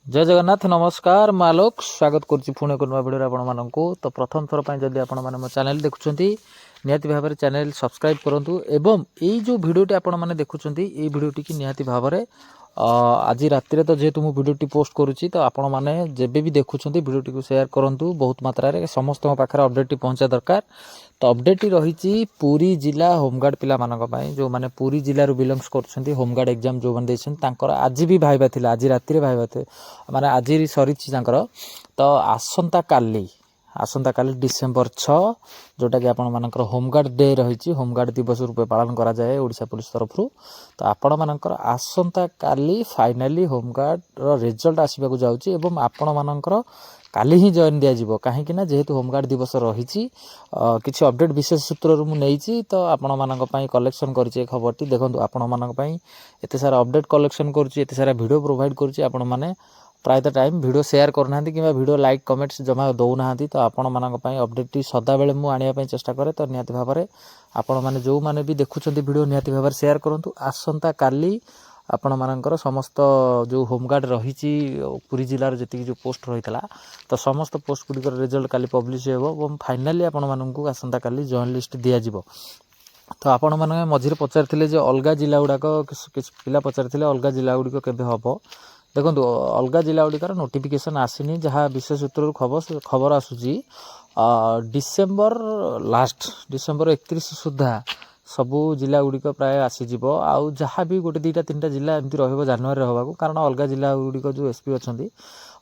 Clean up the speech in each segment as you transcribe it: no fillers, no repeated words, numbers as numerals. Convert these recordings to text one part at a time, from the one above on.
जय जगन्नाथ नमस्कार मैं आलोक स्वागत करुच्ची पुणी एक नुआ भिडियो आपण मानू। तो प्रथम थर पर जब आपण मैंने मो चैनल देखुं निहाती भाव में चैनल सब्सक्राइब करूँ एवं यही जो भिडियोटी आपण मैंने देखुं ये भिडियोटी की निहाती भाव में आज राति तो जेहेतु मुझे भिडियोटी पोस्ट करुच्ची तो आपण मैंने जेबे भी देखुं भिडियोटी को शेयर करूँ बहुत मात्रा समस्त पाखे अपडेट पहुँचा दरकार। तो अपडेट रही पुरी जिला होमगार्ड पिला जो मैंने पुरी जिले बिलंगस कर होमगार्ड एग्जाम जो मैंने आज भी भाइबा थिला आज राति भाइबा थे माने आज सरी तो आसंता काली डिसेम्बर 6 जोटा कि आपण मानकर होमगार्ड डे रही होमगार्ड दिवस रूपे पालन करा जाए ओडिशा पुलिस तरफ। तो आपण मानकर आसंता काली फाइनाली होमगार्ड रो रिजल्ट आसीबा जाउची एवं आपण मानकर काली ही जॉइन दिया जिवो काहे कि ना जेहेतु होमगार्ड दिवस रही किसी अपडेट विशेष सूत्र मु नहीं तो आपण मानक पई कलेक्शन करछि खबरटी देखंतु आपण मानक पई एते सारा अपडेट कलेक्शन करछि एते सारा वीडियो प्रोवाइड करछि आपण माने प्राय टाइम वीडियो शेयर करना कि वीडियो लाइक कमेंट्स जमा दौना तो आपण मानक पई अपडेट सदा बेले मु आनिया पई चेष्टा करे। तो निहाती भाव में आपण माने जो माने भी देखुछन्ती वीडियो निहाती भाव में शेयर करंतु। आसंता काली आपण मानकर समस्त जो होमगार्ड रही पुरी जिलार जी जो पोस्ट रही तो समस्त पोस्ट गुड़िक रिजल्ट काली पब्लिश हो फाइनाली आपण मानक आसंता काली जॉइन लिस्ट दिज्व। तो आपण मैंने मझे पचारे अलग जिला गुड़ाक पिला पचारे अलग जिला गुड़िक केबे हम देखो अलग जिला गुड़िकार नोटिफिकेशन आसीनी जहाँ विशेष सूत्र खबर आसूची डिसेम्बर लास्ट डिसेम्बर 31 सुधा सबू जिला गुड़िक प्राय आसीज आउ जहाँ भी गोटे दुईटा तीन जिला एमती रनुरी रहा कारण अलग जिला गुड़िक जो एसपी अच्छा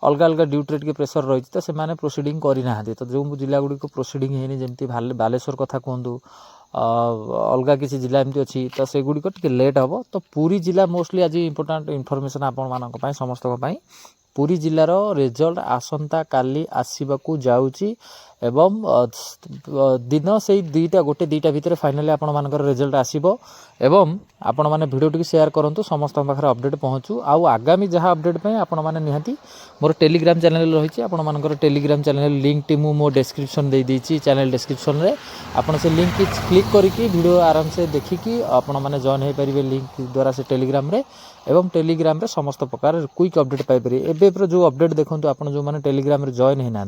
अलग अलग ड्यूटी टे प्रेसर रही तो से प्रोसीडिंग करना तो जो जिला गुड़िक प्रोसीडिंग होनी जमी बालेश्वर कथा कहतु अलग किसी जिला एमती अच्छी तो से गुड़िक टे लेट हम। तो पुरी जिला मोस्टली आज इंपोर्टाट इनफॉरमेशन आपण मानक समस्त पुरी जिलार रिजल्ट आसंता काली आसवाकू जाउची एवं दिन से दुईटा गोटे दुईटा भितर फाइनाली आपण मानकर रिजल्ट आसीबो एवं आपण माने वीडियो टी शेयर करंतु समस्त पाखरे अपडेट पहुँचू। आउ आगामी जहाँ अपडेट पे आपण माने निहाती मोर टेलीग्राम चैनल रही आपण मानकर टेलीग्राम चैनल लिंक टी मो डिस्क्रिप्शन दे देछि चैनल डिस्क्रिप्शन रे आपण से लिंक की क्लिक करिकी वीडियो आराम से देखिकी आपण माने जॉइन हो पारिबे लिंक द्वारा से टेलीग्राम रे एवं टेलीग्राम रे समस्त प्रकार क्विक अपडेट पाई पारे। एबे जो अपडेट देखंतु आपण जो माने टेलीग्राम रे जॉइन होना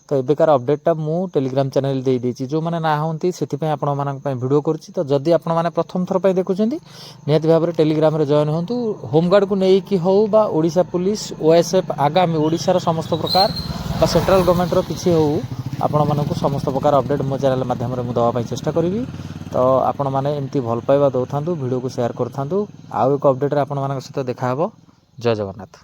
तो एबेकार अपडेटा मु टेलीग्राम चैनल दे देछि जो माने ना होंती सेति पय आपण मानक पय वीडियो करछि। तो जदि आपण माने प्रथम थर पय देखुछन्ती नियत भाव में टेलीग्राम रे जॉइन होंतु होमगार्ड को नहीं कि हो बा ओडिशा पुलिस ओएसएफ आगामी ओडिशा समस्त प्रकार बा सेंट्रल गवर्नमेंट रो किछि हो आपण मानक समस्त प्रकार अपडेट मो चैनल माध्यम रे मु दवा पय चेष्टा करिवि। तो आपण माने एमती भल पाइबा दउथांतु वीडियो को शेयर करथांतु आउ एक अपडेट रे आपण मानक सहित देखा हबो। जय जगन्नाथ।